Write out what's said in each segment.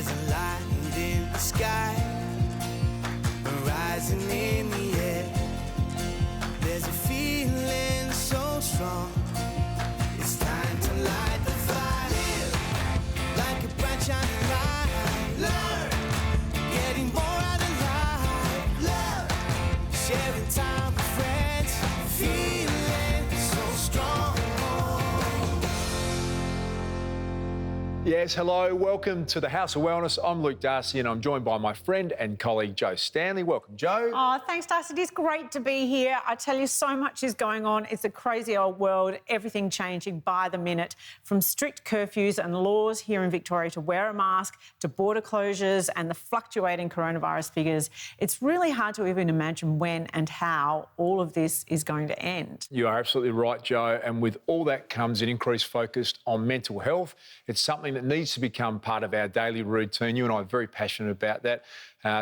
There's a light in the sky, rising in the air. There's a feeling so strong. It's time to light the fire, like a bright shining light. Learn, getting more out of life. Love, sharing time with friends, feeling so strong. Yes, hello, welcome to the House of Wellness. I'm Luke Darcy and I'm joined by my friend and colleague Joe Stanley. Welcome, Joe. Oh, thanks, Darcy. It is great to be here. I tell you, so much is going on. It's a crazy old world, everything changing by the minute, from strict curfews and laws here in Victoria to wear a mask, to border closures and the fluctuating coronavirus figures. It's really hard to even imagine when and how all of this is going to end. You are absolutely right, Joe. And with all that comes an increased focus on mental health. It's something that needs to become part of our daily routine. You and I are very passionate about that,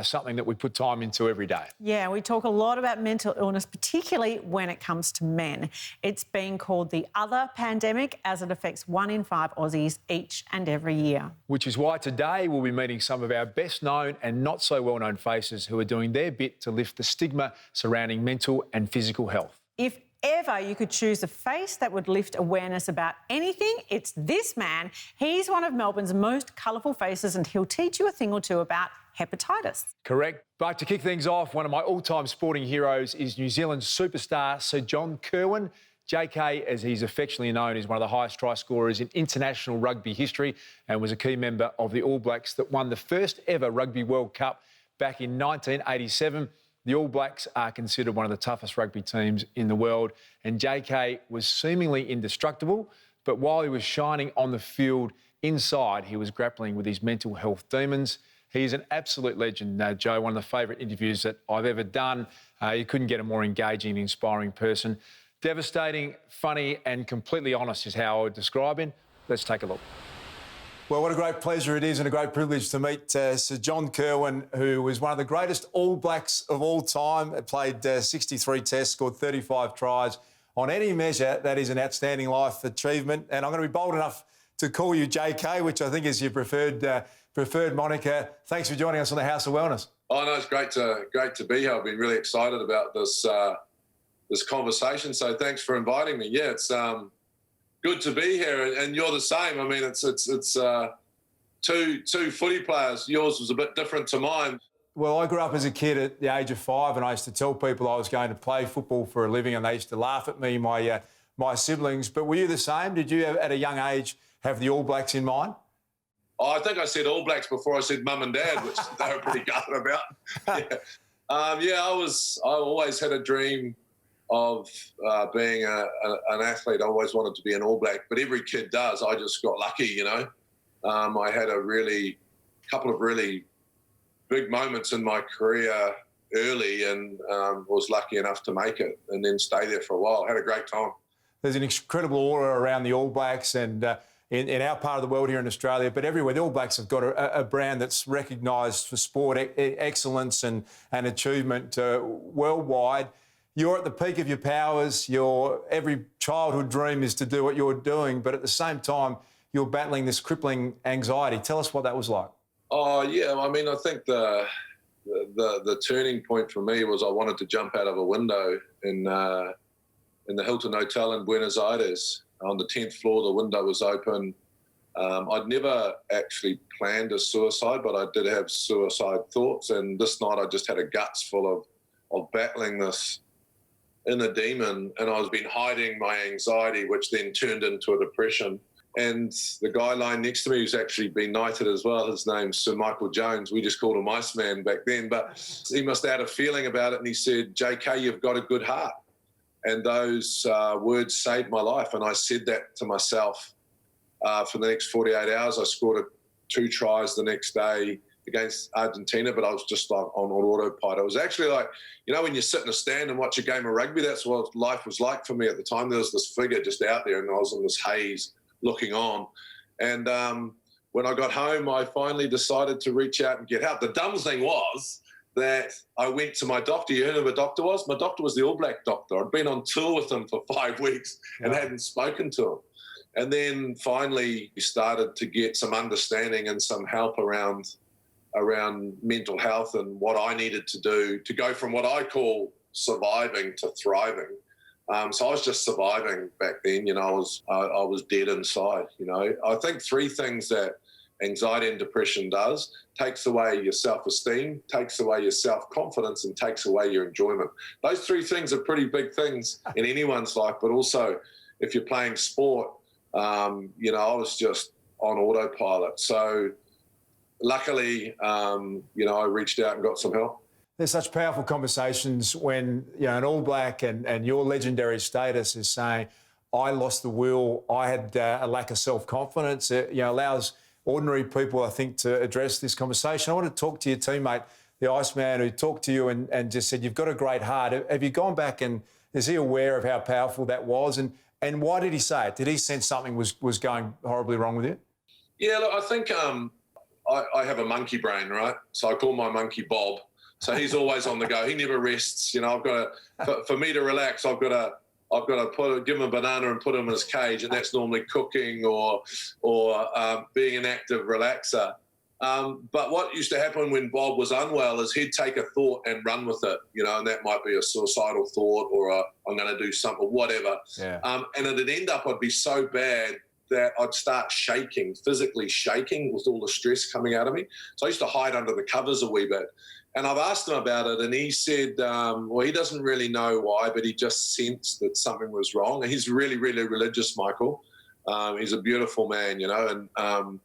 something that we put time into every day. Yeah, we talk a lot about mental illness, particularly when it comes to men. It's being called the other pandemic as it affects 1 in 5 Aussies each and every year. Which is why today we'll be meeting some of our best known and not so well known faces who are doing their bit to lift the stigma surrounding mental and physical health. If ever you could choose a face that would lift awareness about anything, it's this man. He's one of Melbourne's most colourful faces and he'll teach you a thing or two about hepatitis. Correct. But to kick things off, one of my all-time sporting heroes is New Zealand's superstar Sir John Kerwin. JK, as he's affectionately known, is one of the highest try scorers in international rugby history and was a key member of the All Blacks that won the first ever Rugby World Cup back in 1987. The All Blacks are considered one of the toughest rugby teams in the world, and JK was seemingly indestructible, but while he was shining on the field, inside he was grappling with his mental health demons. He's an absolute legend, Joe, one of the favourite interviews that I've ever done. You couldn't get a more engaging, inspiring person. Devastating, funny and completely honest is how I would describe him. Let's take a look. Well, what a great pleasure it is and a great privilege to meet Sir John Kerwin, who was one of the greatest All Blacks of all time, played 63 tests, scored 35 tries. On any measure, that is an outstanding life achievement. And I'm going to be bold enough to call you JK, which I think is your preferred moniker. Thanks for joining us on the House of Wellness. Oh, no, it's great to be here. I've been really excited about this conversation, so thanks for inviting me. Yeah, it's good to be here, and you're the same. I mean, it's two footy players. Yours was a bit different to mine. Well, I grew up as a kid at the age of 5, and I used to tell people I was going to play football for a living, and they used to laugh at me, my siblings. But were you the same? Did you, at a young age, have the All Blacks in mind? Oh, I think I said All Blacks before I said Mum and Dad, which they were pretty gutted about. Yeah, I always had a dream of being an athlete. I always wanted to be an All Black, but every kid does. I just got lucky, you know. I had a couple of really big moments in my career early and was lucky enough to make it and then stay there for a while. Had a great time. There's an incredible aura around the All Blacks and in our part of the world here in Australia, but everywhere. The All Blacks have got a brand that's recognised for sport excellence and achievement worldwide. You're at the peak of your powers. Every childhood dream is to do what you're doing, but at the same time, you're battling this crippling anxiety. Tell us what that was like. Oh, yeah. I mean, I think the turning point for me was I wanted to jump out of a window in the Hilton Hotel in Buenos Aires. On the 10th floor, the window was open. I'd never actually planned a suicide, but I did have suicide thoughts. And this night I just had a guts full of battling this inner demon, and I was been hiding my anxiety, which then turned into a depression. And the guy lying next to me who's actually been knighted as well, his name's Sir Michael Jones. We just called him Iceman back then, but he must have had a feeling about it, and he said, JK, you've got a good heart. And those words saved my life, and I said that to myself for the next 48 hours. I scored 2 tries the next day against Argentina, but I was just like on autopilot. It was actually like, you know, when you sit in a stand and watch a game of rugby, that's what life was like for me at the time. There was this figure just out there and I was in this haze looking on. And when I got home, I finally decided to reach out and get help. The dumb thing was that I went to my doctor. You heard who the doctor was? My doctor was the All Black doctor. I'd been on tour with him for 5 weeks and hadn't spoken to him. And then finally we started to get some understanding and some help around mental health and what I needed to do to go from what I call surviving to thriving. So I was just surviving back then, you know, I was dead inside, you know. I think 3 things that anxiety and depression does: takes away your self-esteem, takes away your self-confidence, and takes away your enjoyment. Those 3 things are pretty big things in anyone's life, but also if you're playing sport, you know, I was just on autopilot. So luckily, you know, I reached out and got some help. There's such powerful conversations when, you know, an All Black and your legendary status is saying, I lost the will, I had a lack of self-confidence. It, you know, allows ordinary people, I think, to address this conversation. I want to talk to your teammate, the Iceman, who talked to you and just said, you've got a great heart. Have you gone back and is he aware of how powerful that was? And why did he say it? Did he sense something was going horribly wrong with you? Yeah, look, I think I have a monkey brain, right? So I call my monkey Bob. So he's always on the go. He never rests. You know, I've got to, for me to relax, I've got to give him a banana and put him in his cage, and that's normally cooking or being an active relaxer. But what used to happen when Bob was unwell is he'd take a thought and run with it, you know, and that might be a suicidal thought or I'm going to do something, whatever. Yeah. And it'd end up, I'd be so bad that I'd start shaking, physically shaking with all the stress coming out of me. So I used to hide under the covers a wee bit. And I've asked him about it, and he said, well, he doesn't really know why, but he just sensed that something was wrong. And he's really, really religious, Michael. He's a beautiful man, you know, and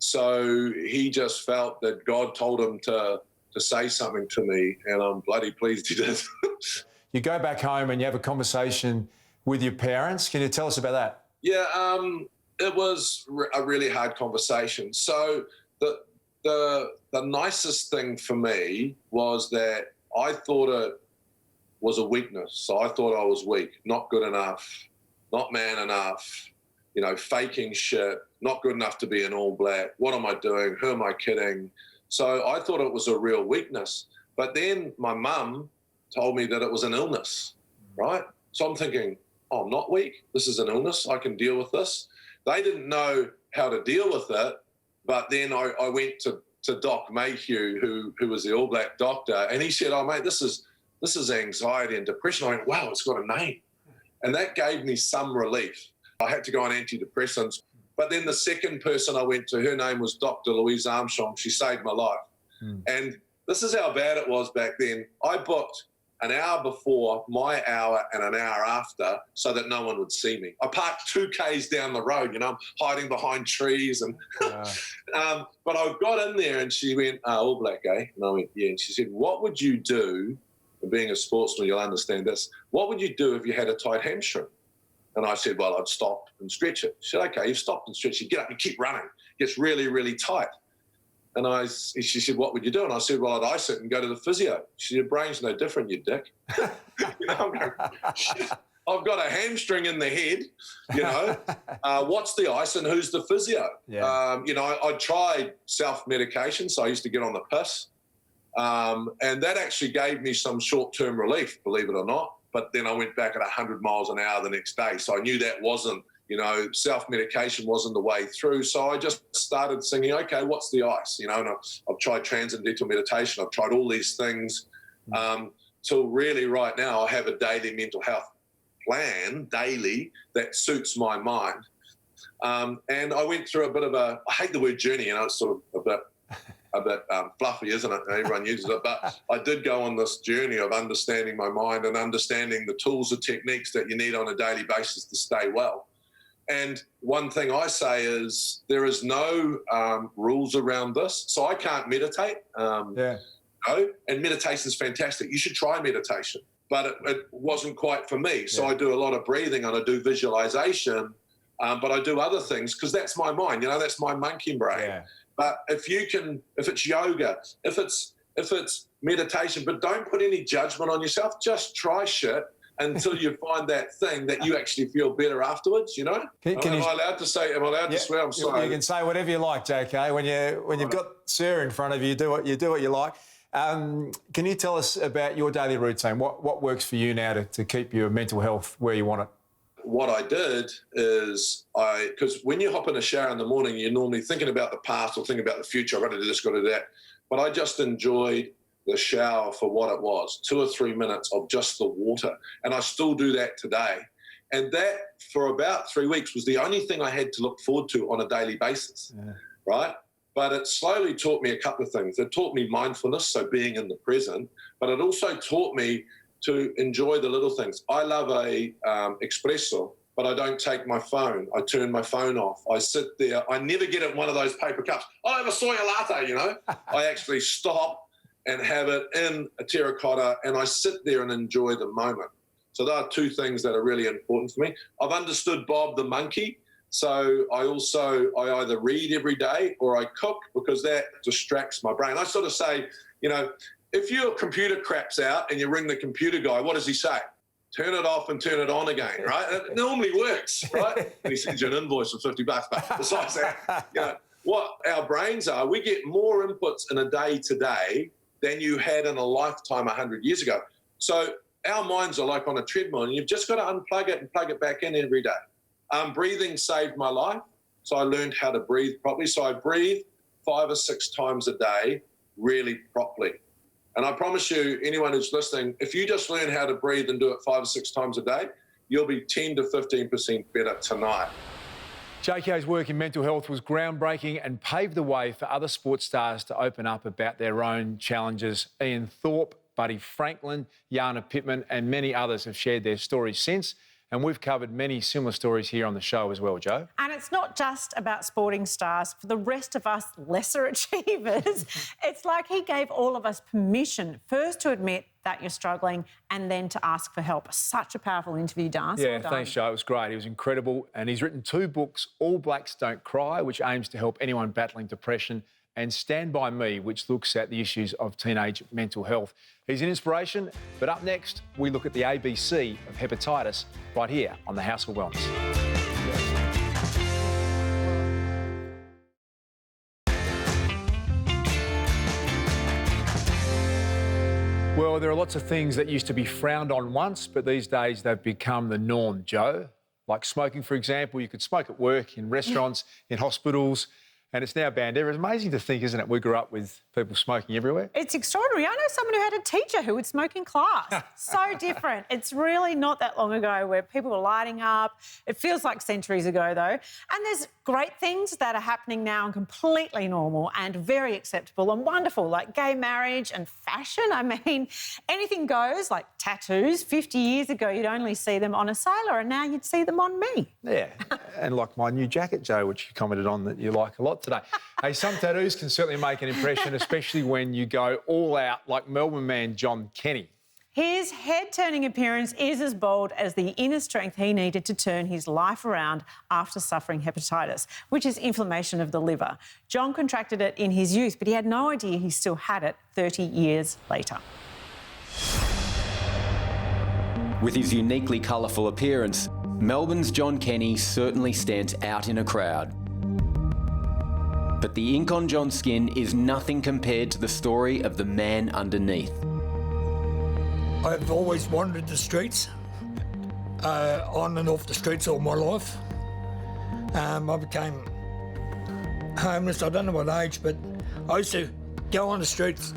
so he just felt that God told him to say something to me, and I'm bloody pleased he did. You go back home and you have a conversation with your parents. Can you tell us about that? Yeah, it was a really hard conversation. So the nicest thing for me was that I thought it was a weakness. So I thought I was weak, not good enough, not man enough, you know, faking shit, not good enough to be an All Black. What am I doing? Who am I kidding? So I thought it was a real weakness. But then my mum told me that it was an illness, right? So I'm thinking, oh, I'm not weak. This is an illness. I can deal with this. They didn't know how to deal with it. But then I went to Doc Mayhew, who was the All Black doctor, and he said, oh, mate, this is anxiety and depression. I went, wow, it's got a name. And that gave me some relief. I had to go on antidepressants. But then the second person I went to, her name was Dr. Louise Armstrong. She saved my life. And this is how bad it was back then. I booked an hour before my hour and an hour after so that no one would see me. I parked 2 Ks down the road, you know, I'm hiding behind trees. And but I got in there and she went, All Black, eh? And I went, yeah. And she said, what would you do, and being a sportsman, you'll understand this, what would you do if you had a tight hamstring? And I said, well, I'd stop and stretch it. She said, okay, you've stopped and stretched it. Get up and keep running. It gets really, really tight. And she said, what would you do? And I said, well, I'd ice it and go to the physio. She said, your brain's no different, you dick. You know, I'm going, shit, I've got a hamstring in the head, you know. What's the ice and who's the physio? Yeah. You know, I tried self-medication, so I used to get on the piss. And that actually gave me some short-term relief, believe it or not. But then I went back at 100 miles an hour the next day. So I knew that wasn't, you know, self-medication wasn't the way through. So I just started thinking, okay, what's the ice? You know, and I've tried transcendental meditation. I've tried all these things till really right now I have a daily mental health plan, daily, that suits my mind. And I went through a bit of I hate the word journey, you know, it's sort of a bit fluffy, isn't it? Everyone uses it. But I did go on this journey of understanding my mind and understanding the tools and techniques that you need on a daily basis to stay well. And one thing I say is there is no rules around this. So I can't meditate. No, and meditation is fantastic. You should try meditation. But it wasn't quite for me. So I do a lot of breathing and I do visualization. But I do other things because that's my mind. You know, that's my monkey brain. Yeah. But if it's yoga, if it's meditation, but don't put any judgment on yourself. Just try shit until you find that thing that you actually feel better afterwards, you know? Am I allowed to swear? I'm sorry. You can say whatever you like, JK. When you've got Sarah in front of you, do what you like. Can you tell us about your daily routine? What works for you now to keep your mental health where you want it? what I did is because when you hop in a shower in the morning, you're normally thinking about the past or thinking about the future. I've got to do this, got to do that. But I just enjoyed the shower for what it was, 2 or 3 minutes of just the water. And I still do that today. And that, for about 3 weeks, was the only thing I had to look forward to on a daily basis, right? But it slowly taught me a couple of things. It taught me mindfulness, so being in the present, but it also taught me to enjoy the little things. I love a espresso, but I don't take my phone. I turn my phone off. I sit there. I never get it in one of those paper cups. I'll have a soy latte, you know. I actually stop and have it in a terracotta, and I sit there and enjoy the moment. So there are 2 things that are really important for me. I've understood Bob the monkey, so I either read every day or I cook, because that distracts my brain. I sort of say, you know, if your computer craps out and you ring the computer guy, what does he say? Turn it off and turn it on again, right? It normally works, right? And he sends you an invoice for $50. But besides that, you know, what our brains are, we get more inputs in a day today than you had in a lifetime 100 years ago. So our minds are like on a treadmill, and you've just got to unplug it and plug it back in every day. Breathing saved my life, so I learned how to breathe properly. So I breathe 5 or 6 times a day, really properly. And I promise you, anyone who's listening, if you just learn how to breathe and do it 5 or 6 times a day, you'll be 10 to 15% better tonight. JK's work in mental health was groundbreaking and paved the way for other sports stars to open up about their own challenges. Ian Thorpe, Buddy Franklin, Jana Pittman and many others have shared their stories since. And we've covered many similar stories here on the show as well, Jo. And it's not just about sporting stars. For the rest of us lesser achievers, it's like he gave all of us permission first to admit that you're struggling and then to ask for help. Such a powerful interview, Darcy. Yeah, thanks, Jo. It was great. He was incredible. And he's written 2 books, All Blacks Don't Cry, which aims to help anyone battling depression, and Stand By Me, which looks at the issues of teenage mental health. He's an inspiration, but up next, we look at the ABC of hepatitis right here on the House of Wellness. Well, there are lots of things that used to be frowned on once, but these days they've become the norm, Jo. Like smoking, for example. You could smoke at work, in restaurants, in hospitals, and it's now banned everywhere. It's amazing to think, isn't it? We grew up with people smoking everywhere. It's extraordinary. I know someone who had a teacher who would smoke in class. So different. It's really not that long ago where people were lighting up. It feels like centuries ago, though. And there's great things that are happening now and completely normal and very acceptable and wonderful, like gay marriage and fashion. I mean, anything goes, like tattoos. 50 years ago, you'd only see them on a sailor, and now you'd see them on me. Yeah, and like my new jacket, Jo, which you commented on that you like a lot today. Hey, some tattoos can certainly make an impression, especially when you go all out, like Melbourne man John Kenny. His head-turning appearance is as bold as the inner strength he needed to turn his life around after suffering hepatitis, which is inflammation of the liver. John contracted it in his youth, but he had no idea he still had it 30 years later. With his uniquely colourful appearance, Melbourne's John Kenny certainly stands out in a crowd. But the ink on John's skin is nothing compared to the story of the man underneath. I've always wandered the streets, on and off the streets all my life. I became homeless, I don't know what age, but I used to go on the streets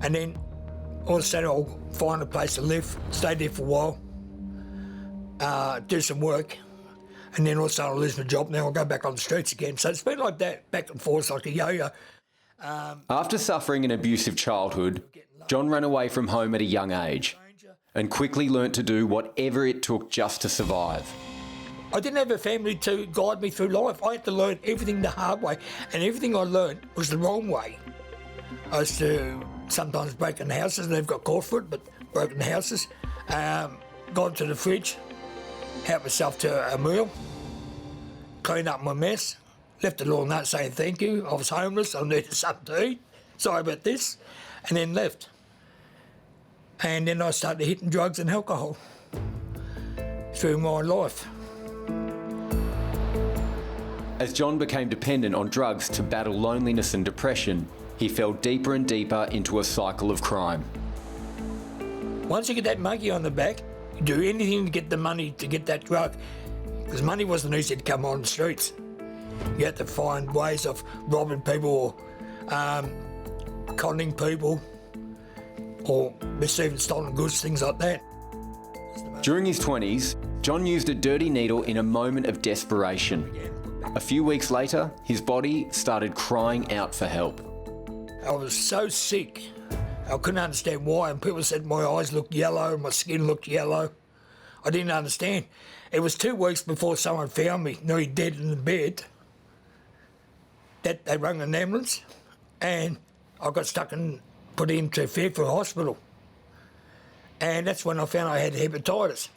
and then all of a sudden I'll find a place to live, stay there for a while, do some work, and then all of a sudden I'll lose my job. Now I'll go back on the streets again. So it's been like that, back and forth, like a yo-yo. After suffering an abusive childhood, John ran away from home at a young age and quickly learnt to do whatever it took just to survive. I didn't have a family to guide me through life. I had to learn everything the hard way, and everything I learned was the wrong way. I used to sometimes break in houses, they've got caught for it, but broken houses. Gone to the fridge, helped myself to a meal, cleaned up my mess, left a little note saying thank you, I was homeless, I needed something to eat, sorry about this, and then left. And then I started hitting drugs and alcohol through my life. As John became dependent on drugs to battle loneliness and depression, he fell deeper and deeper into a cycle of crime. Once you get that monkey on the back, do anything to get the money to get that drug, because money wasn't easy to come on the streets. You had to find ways of robbing people or conning people or receiving stolen goods, things like that. During his 20s, John used a dirty needle in a moment of desperation. A few weeks later, his body started crying out for help. I was so sick, I couldn't understand why, and people said my eyes looked yellow, my skin looked yellow. I didn't understand. It was 2 weeks before someone found me, nearly dead in the bed, that they rang an ambulance, and I got stuck and put into Fairfield Hospital. And that's when I found I had hepatitis.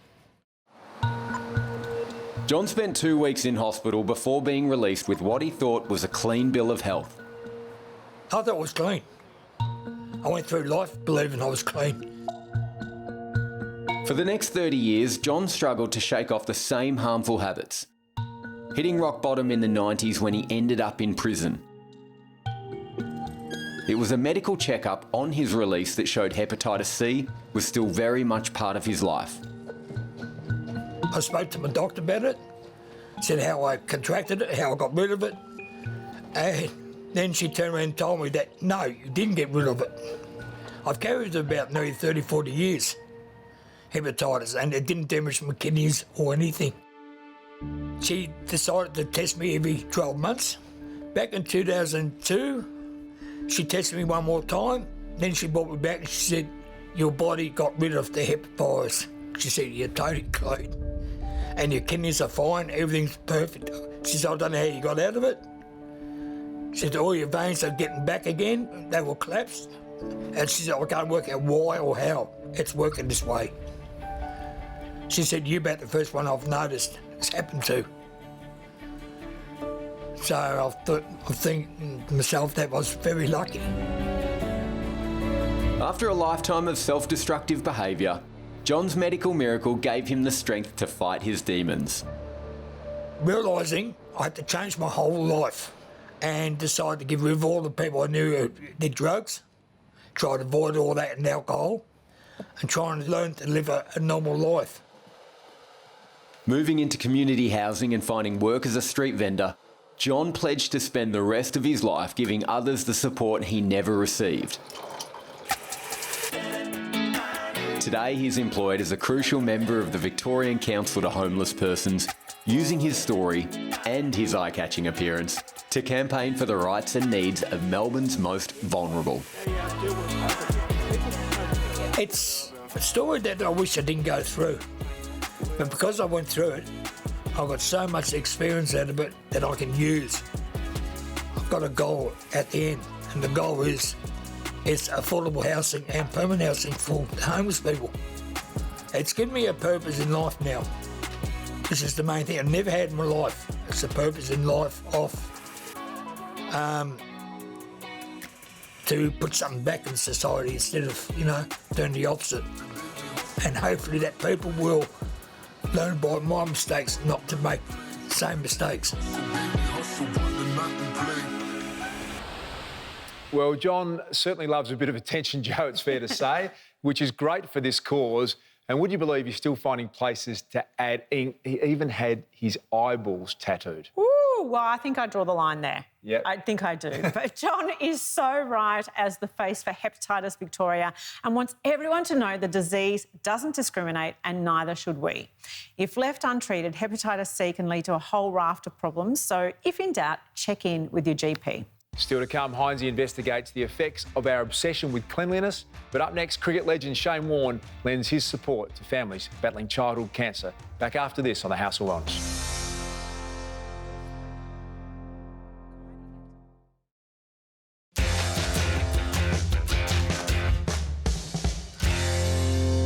John spent 2 weeks in hospital before being released with what he thought was a clean bill of health. I thought it was clean. I went through life believing I was clean. For the next 30 years, John struggled to shake off the same harmful habits, hitting rock bottom in the 90s when he ended up in prison. It was a medical checkup on his release that showed hepatitis C was still very much part of his life. I spoke to my doctor about it, said how I contracted it, how I got rid of it, and then she turned around and told me that, no, you didn't get rid of it. I've carried it about nearly 30, 40 years, hepatitis, and it didn't damage my kidneys or anything. She decided to test me every 12 months. Back in 2002, she tested me one more time, then she brought me back and she said, your body got rid of the hepatitis. She said, you're totally clean. And your kidneys are fine, everything's perfect. She said, I don't know how you got out of it. She said, all your veins are getting back again, they will collapse. And she said, I can't work out why or how it's working this way. She said, you're about the first one I've noticed it's happened to. So I think to myself that was very lucky. After a lifetime of self-destructive behaviour, John's medical miracle gave him the strength to fight his demons. Realising I had to change my whole life and decided to get rid of all the people I knew who did drugs, try to avoid all that and alcohol, and try and learn to live a normal life. Moving into community housing and finding work as a street vendor, John pledged to spend the rest of his life giving others the support he never received. Today he's employed as a crucial member of the Victorian Council to Homeless Persons, using his story and his eye-catching appearance to campaign for the rights and needs of Melbourne's most vulnerable. It's a story that I wish I didn't go through, but because I went through it, I've got so much experience out of it that I can use. I've got a goal at the end, and the goal is affordable housing and permanent housing for homeless people. It's given me a purpose in life now. This is the main thing I've never had in my life. It's a purpose in life to put something back in society instead of, doing the opposite. And hopefully that people will learn by my mistakes not to make the same mistakes. Well, John certainly loves a bit of attention, Joe, it's fair to say, which is great for this cause. And would you believe he's still finding places to add ink? He even had his eyeballs tattooed. Ooh, well, I think I draw the line there. Yep. I think I do. But John is so right as the face for Hepatitis Victoria and wants everyone to know the disease doesn't discriminate and neither should we. If left untreated, hepatitis C can lead to a whole raft of problems. So if in doubt, check in with your GP. Still to come, Heinzie investigates the effects of our obsession with cleanliness. But up next, cricket legend Shane Warne lends his support to families battling childhood cancer. Back after this on the House of Wellness.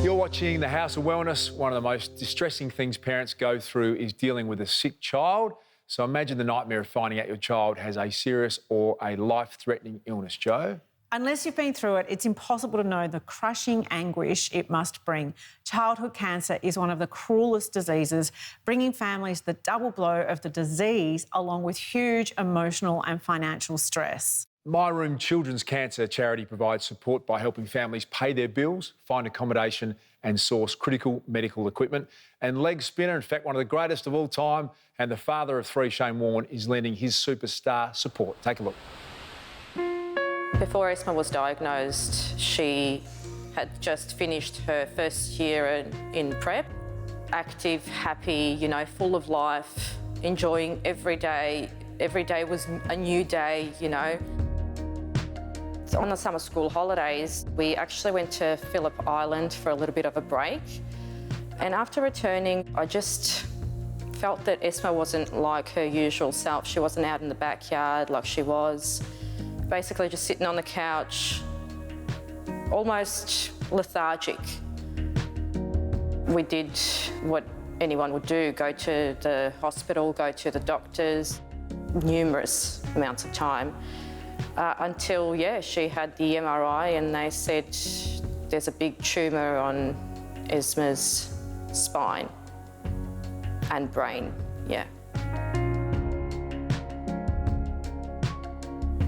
You're watching the House of Wellness. One of the most distressing things parents go through is dealing with a sick child. So imagine the nightmare of finding out your child has a serious or a life-threatening illness, Joe. Unless you've been through it, it's impossible to know the crushing anguish it must bring. Childhood cancer is one of the cruelest diseases, bringing families the double blow of the disease along with huge emotional and financial stress. My Room Children's Cancer charity provides support by helping families pay their bills, find accommodation and source critical medical equipment. And leg spinner, in fact, one of the greatest of all time, and the father of three, Shane Warne, is lending his superstar support. Take a look. Before Esma was diagnosed, she had just finished her first year in prep. Active, happy, you know, full of life, enjoying every day. Every day was a new day, you know. So on the summer school holidays, we actually went to Phillip Island for a little bit of a break. And after returning, I just felt that Esma wasn't like her usual self. She wasn't out in the backyard like she was. Basically just sitting on the couch, almost lethargic. We did what anyone would do, go to the hospital, go to the doctors, numerous amounts of time. Until, she had the MRI and they said there's a big tumour on Esma's spine and brain,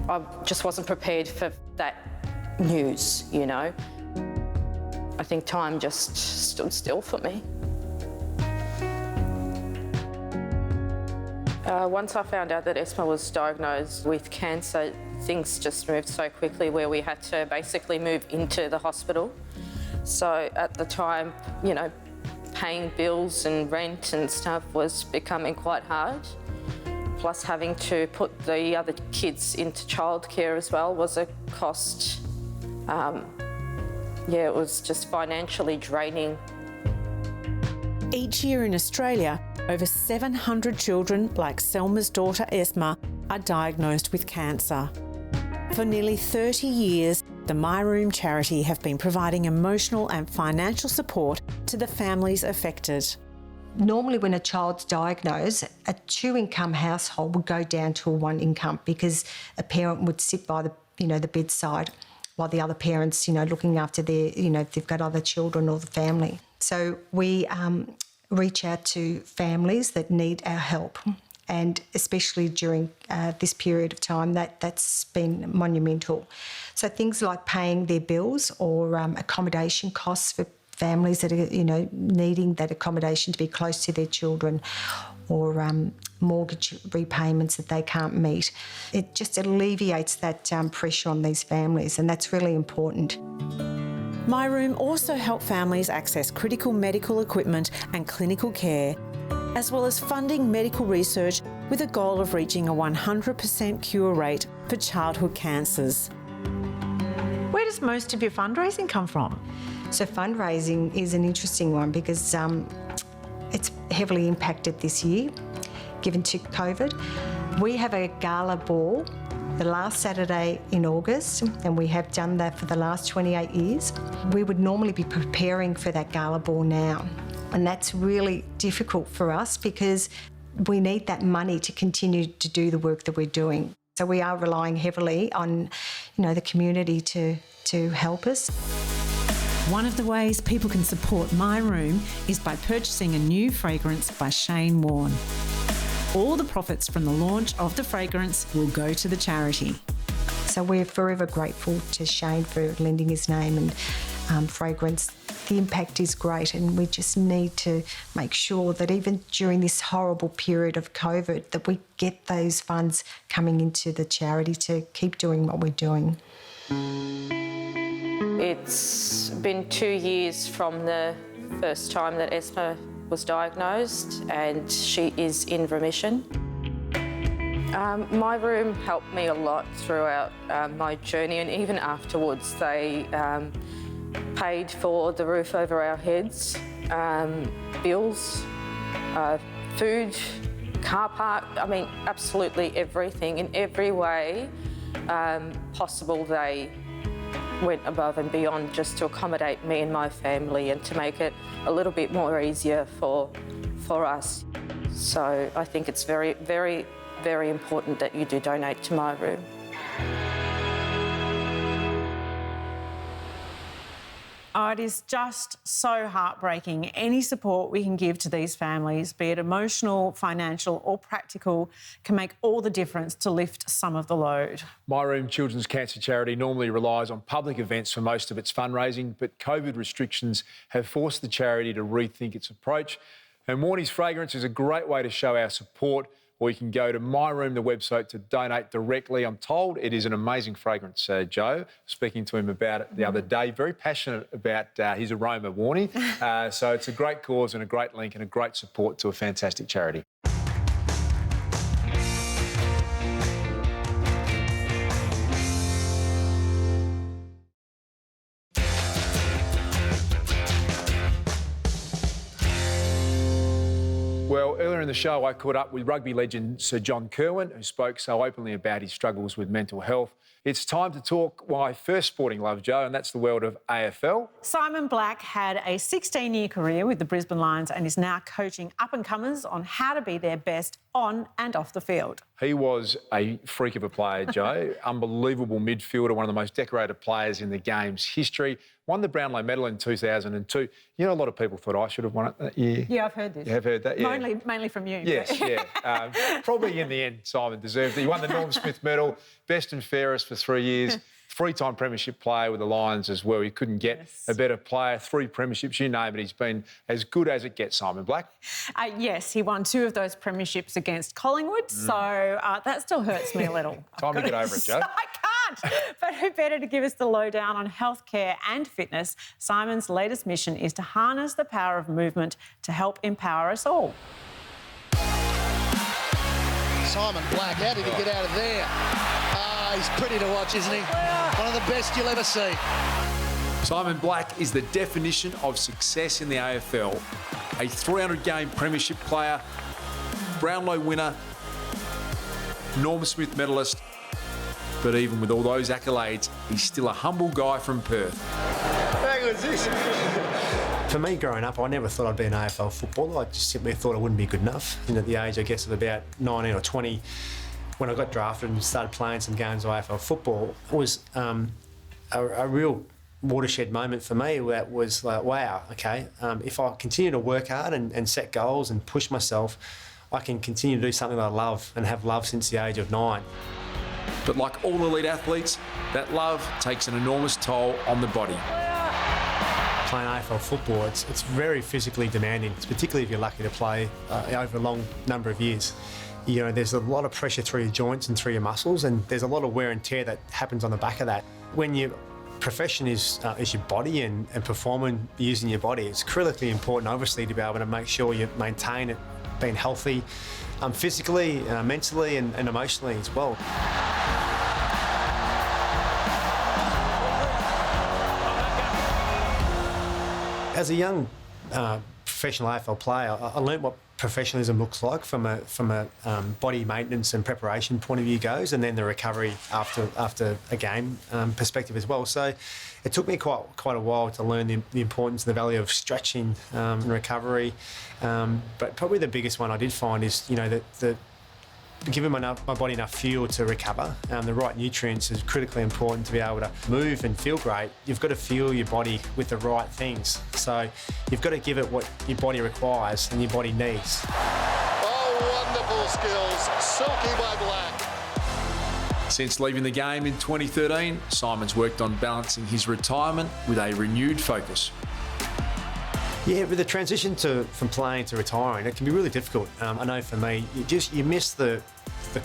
I just wasn't prepared for that news, you know. I think time just stood still for me. Once I found out that Esma was diagnosed with cancer, things just moved so quickly where we had to basically move into the hospital. So at the time, you know, paying bills and rent and stuff was becoming quite hard. Plus having to put the other kids into childcare as well was a cost. It was just financially draining. Each year in Australia, over 700 children like Selma's daughter Esma are diagnosed with cancer. For nearly 30 years, the My Room charity have been providing emotional and financial support to the families affected. Normally when a child's diagnosed, a two-income household would go down to a one income because a parent would sit by the bedside while the other parent's, looking after their, if they've got other children or the family. So we reach out to families that need our help, and especially during this period of time, that's been monumental. So things like paying their bills or accommodation costs for families that are, needing that accommodation to be close to their children, or mortgage repayments that they can't meet. It just alleviates that pressure on these families, and that's really important. My Room also help families access critical medical equipment and clinical care, as well as funding medical research with a goal of reaching a 100% cure rate for childhood cancers. Where does most of your fundraising come from? So fundraising is an interesting one because it's heavily impacted this year, given to COVID. We have a gala ball the last Saturday in August, and we have done that for the last 28 years. We would normally be preparing for that gala ball now, and that's really difficult for us because we need that money to continue to do the work that we're doing. So we are relying heavily on, the community to help us. One of the ways people can support My Room is by purchasing a new fragrance by Shane Warne. All the profits from the launch of the fragrance will go to the charity. So we're forever grateful to Shane for lending his name and fragrance. The impact is great, and we just need to make sure that even during this horrible period of COVID, that we get those funds coming into the charity to keep doing what we're doing. It's been 2 years from the first time that Esma was diagnosed, and she is in remission. My Room helped me a lot throughout my journey, and even afterwards they paid for the roof over our heads, bills, food, car park, absolutely everything. In every way possible, they went above and beyond just to accommodate me and my family and to make it a little bit more easier for us. So I think it's very, very, very important that you do donate to My Room. Oh, it is just so heartbreaking. Any support we can give to these families, be it emotional, financial or practical, can make all the difference to lift some of the load. My Room Children's Cancer Charity normally relies on public events for most of its fundraising, but COVID restrictions have forced the charity to rethink its approach. And Warnie's Fragrance is a great way to show our support, or you can go to My Room, the website, to donate directly. I'm told it is an amazing fragrance, Joe. Speaking to him about it the other day, very passionate about his aroma, Warnie. So it's a great cause and a great link and a great support to a fantastic charity. Well, earlier in the show, I caught up with rugby legend Sir John Kerwin, who spoke so openly about his struggles with mental health. It's time to talk my first sporting love, Joe, and that's the world of AFL. Simon Black had a 16-year career with the Brisbane Lions and is now coaching up-and-comers on how to be their best on and off the field. He was a freak of a player, Joe. Unbelievable midfielder, one of the most decorated players in the game's history. Won the Brownlow medal in 2002. You know, a lot of people thought I should have won it that year. Yeah, I've heard this. You have heard that, yeah. Mainly from you. Yes, yeah. Probably in the end, Simon deserved it. He won the Norm Smith medal, best and fairest for 3 years. Three-time premiership player with the Lions as well. He couldn't get a better player. 3 premierships, you name it. He's been as good as it gets, Simon Black. Yes, he won 2 of those premierships against Collingwood, so that still hurts me a little. Time to get over it, Joe. I can't. But who better to give us the lowdown on healthcare and fitness? Simon's latest mission is to harness the power of movement to help empower us all. Simon Black, how did he get out of there? He's pretty to watch, isn't he? One of the best you'll ever see. Simon Black is the definition of success in the AFL. A 300-game premiership player, Brownlow winner, Norm Smith medalist, but even with all those accolades, he's still a humble guy from Perth. How good is this? For me, growing up, I never thought I'd be an AFL footballer. I just simply thought I wouldn't be good enough. And at the age, I guess, of about 19 or 20, when I got drafted and started playing some games of AFL football, it was a real watershed moment for me. That was like, wow, okay, if I continue to work hard and set goals and push myself, I can continue to do something that I love and have loved since the age of 9. But like all elite athletes, that love takes an enormous toll on the body. Playing AFL football, it's very physically demanding, particularly if you're lucky to play over a long number of years. You know, there's a lot of pressure through your joints and through your muscles, and there's a lot of wear and tear that happens on the back of that. When your profession is your body and performing using your body, it's critically important, obviously, to be able to make sure you maintain it, being healthy, physically, mentally and emotionally as well. As a young professional AFL player, I learned what professionalism looks like from a body maintenance and preparation point of view goes, and then the recovery after a game perspective as well. So it took me quite a while to learn the importance and the value of stretching and recovery. But probably the biggest one I did find is, you know, that giving my body enough fuel to recover. The right nutrients is critically important to be able to move and feel great. You've got to fuel your body with the right things. So you've got to give it what your body requires and your body needs. Oh, wonderful skills. Silky by Black. Since leaving the game in 2013, Simon's worked on balancing his retirement with a renewed focus. Yeah, with the transition from playing to retiring, it can be really difficult. I know for me, you miss the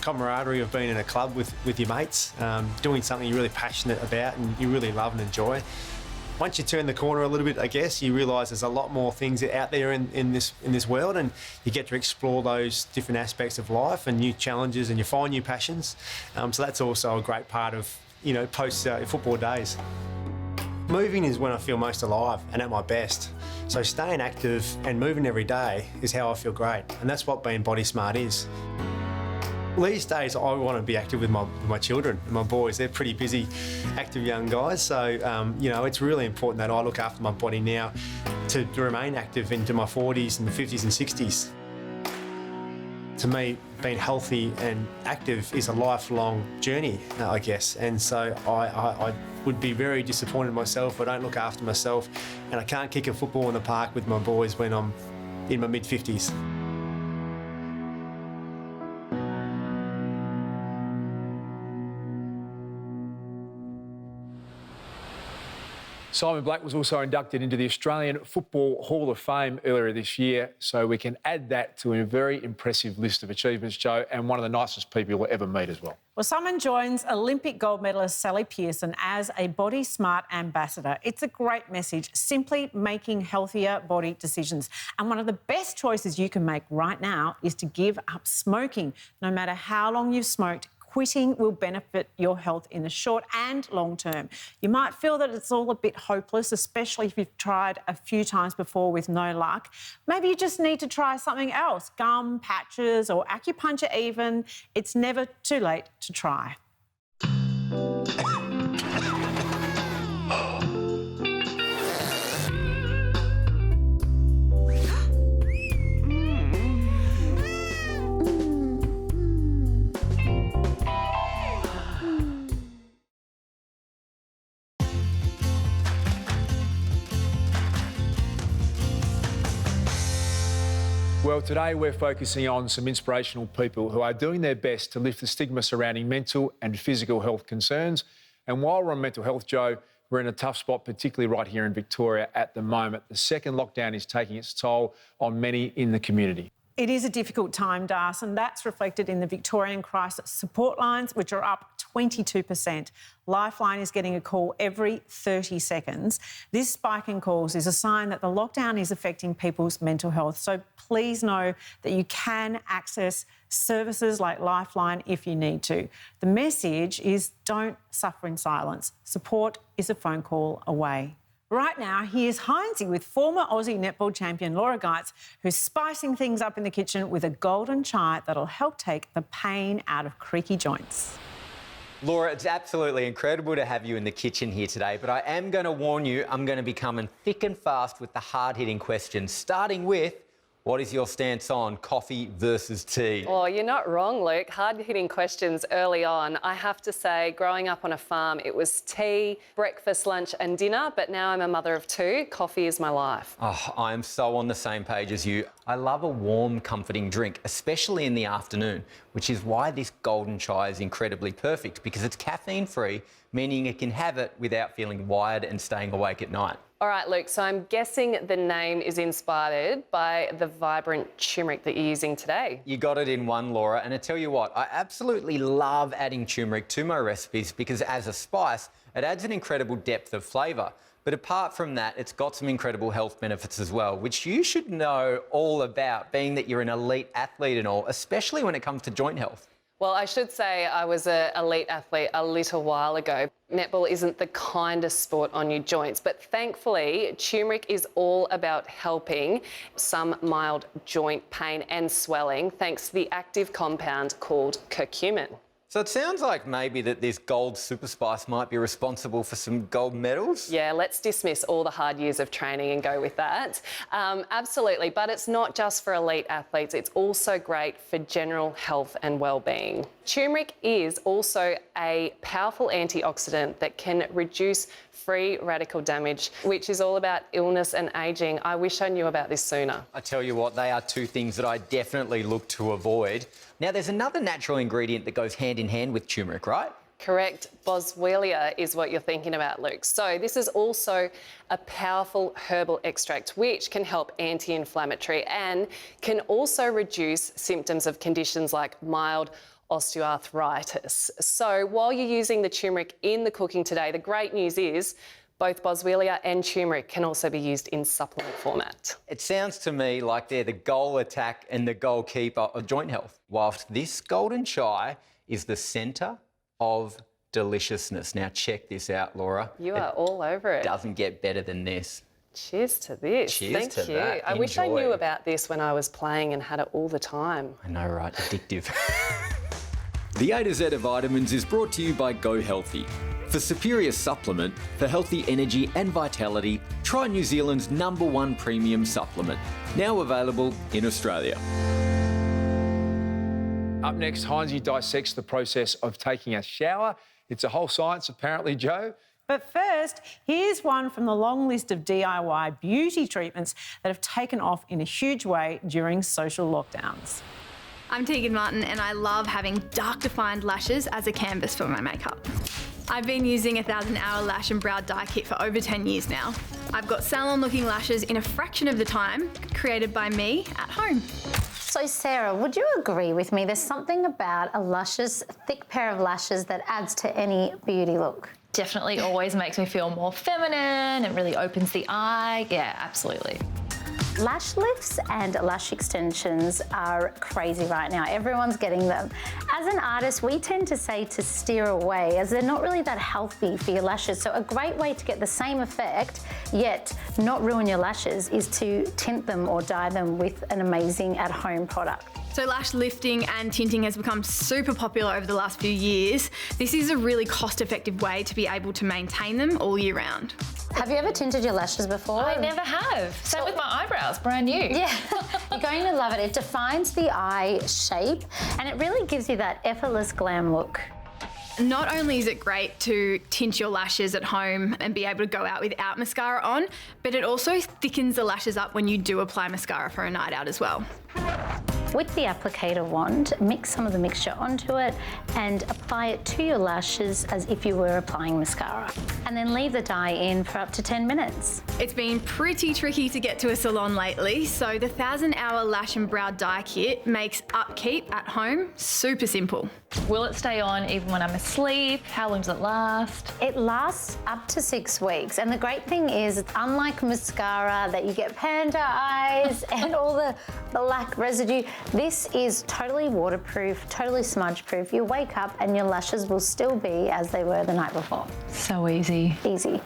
camaraderie of being in a club with your mates, doing something you're really passionate about and you really love and enjoy. Once you turn the corner a little bit, I guess, you realise there's a lot more things out there in this world, and you get to explore those different aspects of life and new challenges, and you find new passions. So that's also a great part of, you know, post football days. Moving is when I feel most alive and at my best. So staying active and moving every day is how I feel great, and that's what being body smart is. These days, I want to be active with my children and my boys. They're pretty busy, active young guys. So, you know, it's really important that I look after my body now to remain active into my 40s and 50s and 60s. to me, being healthy and active is a lifelong journey, I guess. And so I would be very disappointed in myself if I don't look after myself and I can't kick a football in the park with my boys when I'm in my mid-50s. Simon Black was also inducted into the Australian Football Hall of Fame earlier this year, so we can add that to a very impressive list of achievements, Joe, and one of the nicest people you'll ever meet as well. Well, Simon joins Olympic gold medalist Sally Pearson as a Body Smart ambassador. It's a great message, simply making healthier body decisions. And one of the best choices you can make right now is to give up smoking. No matter how long you've smoked, quitting will benefit your health in the short and long term. You might feel that it's all a bit hopeless, especially if you've tried a few times before with no luck. Maybe you just need to try something else, gum, patches or acupuncture even. It's never too late to try. Well, today we're focusing on some inspirational people who are doing their best to lift the stigma surrounding mental and physical health concerns. And while we're on mental health, Joe, we're in a tough spot, particularly right here in Victoria at the moment. The second lockdown is taking its toll on many in the community. It is a difficult time, Darcy, and that's reflected in the Victorian crisis support lines, which are up 22%. Lifeline is getting a call every 30 seconds. This spike in calls is a sign that the lockdown is affecting people's mental health. So please know that you can access services like Lifeline if you need to. The message is don't suffer in silence. Support is a phone call away. Right now, here's Hinesy with former Aussie netball champion Laura Geitz, who's spicing things up in the kitchen with a golden chai that'll help take the pain out of creaky joints. Laura, it's absolutely incredible to have you in the kitchen here today, but I am going to warn you, I'm going to be coming thick and fast with the hard-hitting questions, starting with, what is your stance on coffee versus tea? Oh, you're not wrong, Luke. Hard-hitting questions early on. I have to say, growing up on a farm, it was tea, breakfast, lunch and dinner, but now I'm a mother of two. Coffee is my life. Oh, I am so on the same page as you. I love a warm, comforting drink, especially in the afternoon, which is why this golden chai is incredibly perfect, because it's caffeine-free, meaning you can have it without feeling wired and staying awake at night. All right, Luke, so I'm guessing the name is inspired by the vibrant turmeric that you're using today. You got it in one, Laura, and I tell you what, I absolutely love adding turmeric to my recipes because as a spice, it adds an incredible depth of flavour. But apart from that, it's got some incredible health benefits as well, which you should know all about, being that you're an elite athlete and all, especially when it comes to joint health. Well, I should say I was an elite athlete a little while ago. Netball isn't the kindest sport on your joints, but thankfully, turmeric is all about helping some mild joint pain and swelling thanks to the active compound called curcumin. So it sounds like maybe that this gold super spice might be responsible for some gold medals? Yeah, let's dismiss all the hard years of training and go with that. Absolutely, but it's not just for elite athletes, it's also great for general health and well-being. Turmeric is also a powerful antioxidant that can reduce free radical damage, which is all about illness and ageing. I wish I knew about this sooner. I tell you what, they are two things that I definitely look to avoid. Now, there's another natural ingredient that goes hand in hand with turmeric, right? Correct. Boswellia is what you're thinking about, Luke. So this is also a powerful herbal extract which can help anti-inflammatory and can also reduce symptoms of conditions like mild osteoarthritis. So while you're using the turmeric in the cooking today, the great news is both Boswellia and turmeric can also be used in supplement format. It sounds to me like they're the goal attack and the goalkeeper of joint health, whilst this golden chai is the centre of deliciousness. Now check this out, Laura. You are all over it. Doesn't get better than this. Cheers to this. Cheers Thank to you. that. I wish I Enjoy. knew about this when I was playing and had it all the time. I know, right? Addictive. The A to Z of Vitamins is brought to you by Go Healthy. For superior supplement, for healthy energy and vitality, try New Zealand's #1 premium supplement. Now available in Australia. Up next, Heinzie dissects the process of taking a shower. It's a whole science, apparently, Joe. But first, here's one from the long list of DIY beauty treatments that have taken off in a huge way during social lockdowns. I'm Tegan Martin and I love having dark defined lashes as a canvas for my makeup. I've been using a 1000-hour lash and brow dye kit for over 10 years now. I've got salon looking lashes in a fraction of the time, created by me at home. So Sarah, would you agree with me? There's something about a luscious, thick pair of lashes that adds to any beauty look. Definitely always makes me feel more feminine. It really opens the eye. Yeah, absolutely. Lash lifts and lash extensions are crazy right now. Everyone's getting them. As an artist, we tend to say to steer away as they're not really that healthy for your lashes. So a great way to get the same effect, yet not ruin your lashes, is to tint them or dye them with an amazing at-home product. So lash lifting and tinting has become super popular over the last few years. This is a really cost-effective way to be able to maintain them all year round. Have you ever tinted your lashes before? I never have. Same with my eyebrows, brand new. Yeah, you're going to love it. It defines the eye shape and it really gives you that effortless glam look. Not only is it great to tint your lashes at home and be able to go out without mascara on, but it also thickens the lashes up when you do apply mascara for a night out as well. With the applicator wand, mix some of the mixture onto it and apply it to your lashes as if you were applying mascara. And then leave the dye in for up to 10 minutes. It's been pretty tricky to get to a salon lately, so the 1000-hour lash and brow dye kit makes upkeep at home super simple. Will it stay on even when I'm asleep? How long does it last? It lasts up to 6 weeks. And the great thing is, it's unlike mascara that you get panda eyes and all the black residue. This is totally waterproof, totally smudge proof. You wake up and your lashes will still be as they were the night before. So easy. Easy.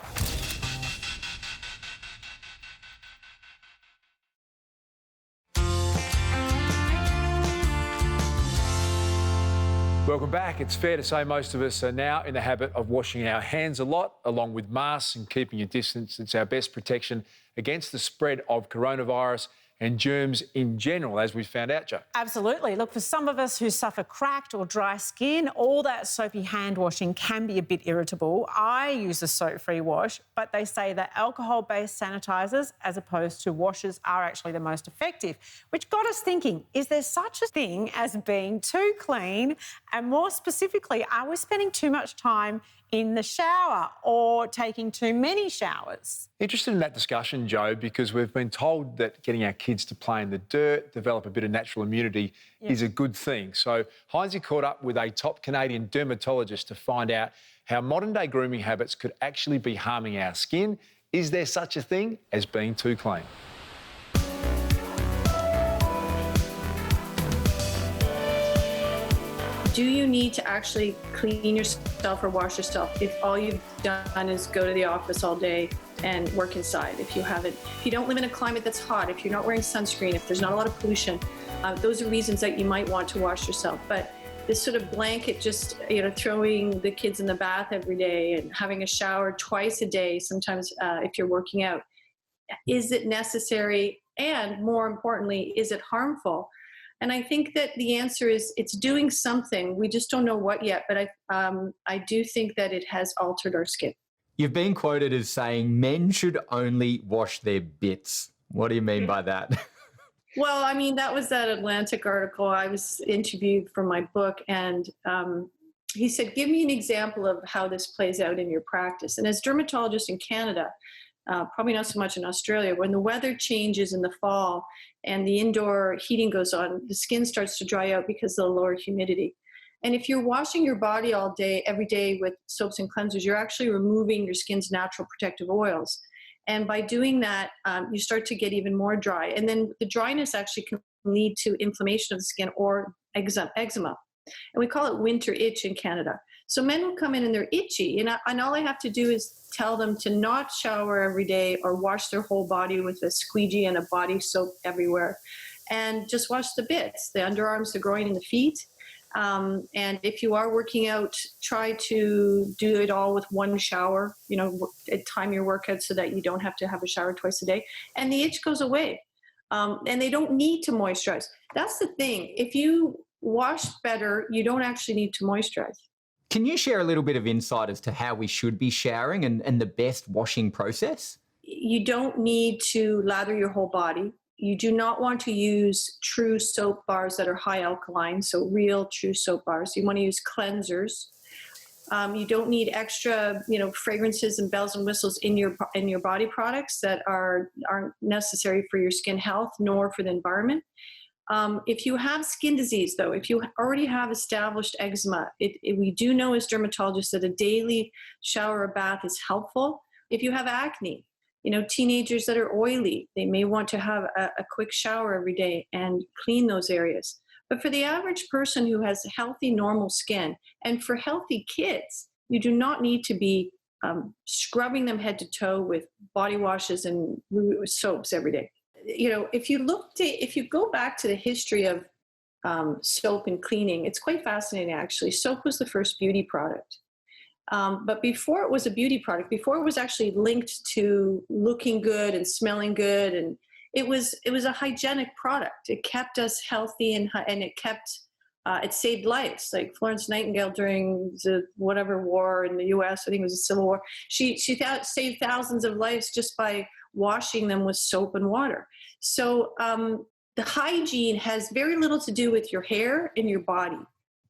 Welcome back. It's fair to say most of us are now in the habit of washing our hands a lot, along with masks and keeping a distance. It's our best protection against the spread of coronavirus and germs in general, as we found out, Jo. Absolutely. Look, for some of us who suffer cracked or dry skin, all that soapy hand washing can be a bit irritable. I use a soap-free wash, but they say that alcohol-based sanitisers, as opposed to washes, are actually the most effective, which got us thinking, is there such a thing as being too clean? And more specifically, are we spending too much time in the shower or taking too many showers? Interested in that discussion, Jo, because we've been told that getting our kids to play in the dirt, develop a bit of natural immunity is a good thing. So Heinzie caught up with a top Canadian dermatologist to find out how modern-day grooming habits could actually be harming our skin. Is there such a thing as being too clean? Do you need to actually clean yourself or wash yourself if all you've done is go to the office all day and work inside? If you don't live in a climate that's hot, if you're not wearing sunscreen, if there's not a lot of pollution, those are reasons that you might want to wash yourself. But this sort of blanket, just throwing the kids in the bath every day and having a shower twice a day, sometimes if you're working out, is it necessary? And more importantly, is it harmful? And I think that the answer is it's doing something. We just don't know what yet, but I do think that it has altered our skin. You've been quoted as saying men should only wash their bits. What do you mean by that? Well, I mean, that was that Atlantic article. I was interviewed for my book, and he said, give me an example of how this plays out in your practice. And as dermatologists in Canada, probably not so much in Australia, when the weather changes in the fall and the indoor heating goes on, the skin starts to dry out because of the lower humidity. And if you're washing your body all day, every day with soaps and cleansers, you're actually removing your skin's natural protective oils. And by doing that, you start to get even more dry. And then the dryness actually can lead to inflammation of the skin or eczema. And we call it winter itch in Canada. So men will come in and they're itchy, and all I have to do is tell them to not shower every day or wash their whole body with a squeegee and a body soap everywhere, and just wash the bits, the underarms, the groin, and the feet. And if you are working out, try to do it all with one shower, time your workout so that you don't have to have a shower twice a day, and the itch goes away. And they don't need to moisturize. That's the thing. If you wash better, you don't actually need to moisturize. Can you share a little bit of insight as to how we should be showering and the best washing process? You don't need to lather your whole body. You do not want to use true soap bars that are high alkaline, so real true soap bars. You want to use cleansers. You don't need extra, fragrances and bells and whistles in your body products that aren't necessary for your skin health nor for the environment. If you have skin disease, though, if you already have established eczema, we do know as dermatologists that a daily shower or bath is helpful. If you have acne, teenagers that are oily, they may want to have a quick shower every day and clean those areas. But for the average person who has healthy, normal skin, and for healthy kids, you do not need to be scrubbing them head to toe with body washes and soaps every day. If you go back to the history of soap and cleaning, it's quite fascinating, actually. Soap was the first beauty product. But before it was a beauty product, before it was actually linked to looking good and smelling good, and it was a hygienic product. It kept us healthy and it saved lives. Like Florence Nightingale during the whatever war in the U.S., I think it was the Civil War, she saved thousands of lives just by washing them with soap and water. So the hygiene has very little to do with your hair and your body.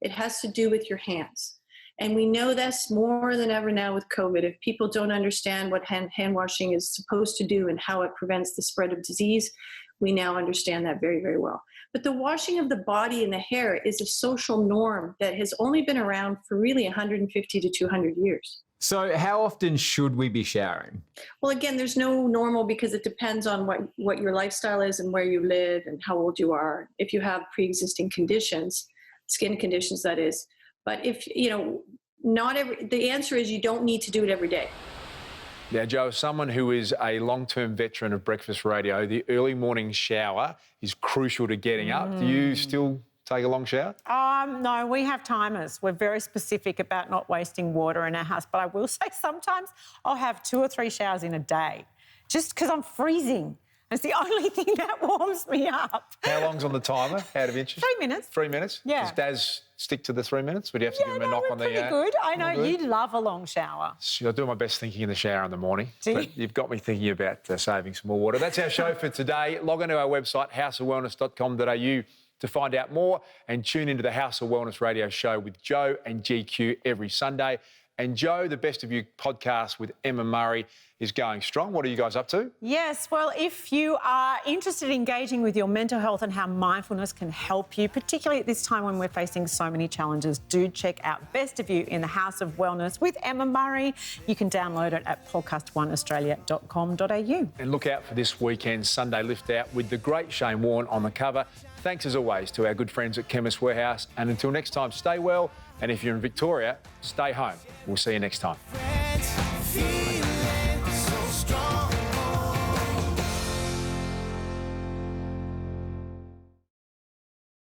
It has to do with your hands. And we know this more than ever now with COVID. If people don't understand what hand washing is supposed to do and how it prevents the spread of disease, we now understand that very, very well. But the washing of the body and the hair is a social norm that has only been around for really 150 to 200 years. So how often should we be showering? Well, again, there's no normal because it depends on what your lifestyle is and where you live and how old you are. If you have pre-existing conditions, skin conditions, that is. But if, the answer is you don't need to do it every day. Now, Joe, as someone who is a long-term veteran of breakfast radio, the early morning shower is crucial to getting up. Do you still take a long shower? No, we have timers. We're very specific about not wasting water in our house. But I will say sometimes I'll have 2 or 3 showers in a day just because I'm freezing. It's the only thing that warms me up. How long's on the timer, out of interest? 3 minutes. 3 minutes? Yeah. Does Daz stick to the 3 minutes? Would you have to give him a knock on the... pretty good. I know you love a long shower. I do my best thinking in the shower in the morning. But you've got me thinking about saving some more water. That's our show for today. Log on to our website, houseofwellness.com.au to find out more, and tune into the House of Wellness radio show with Joe and GQ every Sunday. And Joe, the Best of You podcast with Emma Murray is going strong. What are you guys up to? Yes, well, if you are interested in engaging with your mental health and how mindfulness can help you, particularly at this time when we're facing so many challenges, do check out Best of You in the House of Wellness with Emma Murray. You can download it at podcastoneaustralia.com.au. And look out for this weekend's Sunday Lift Out with the great Shane Warne on the cover. Thanks as always to our good friends at Chemist Warehouse. And until next time, stay well. And if you're in Victoria, stay home. We'll see you next time.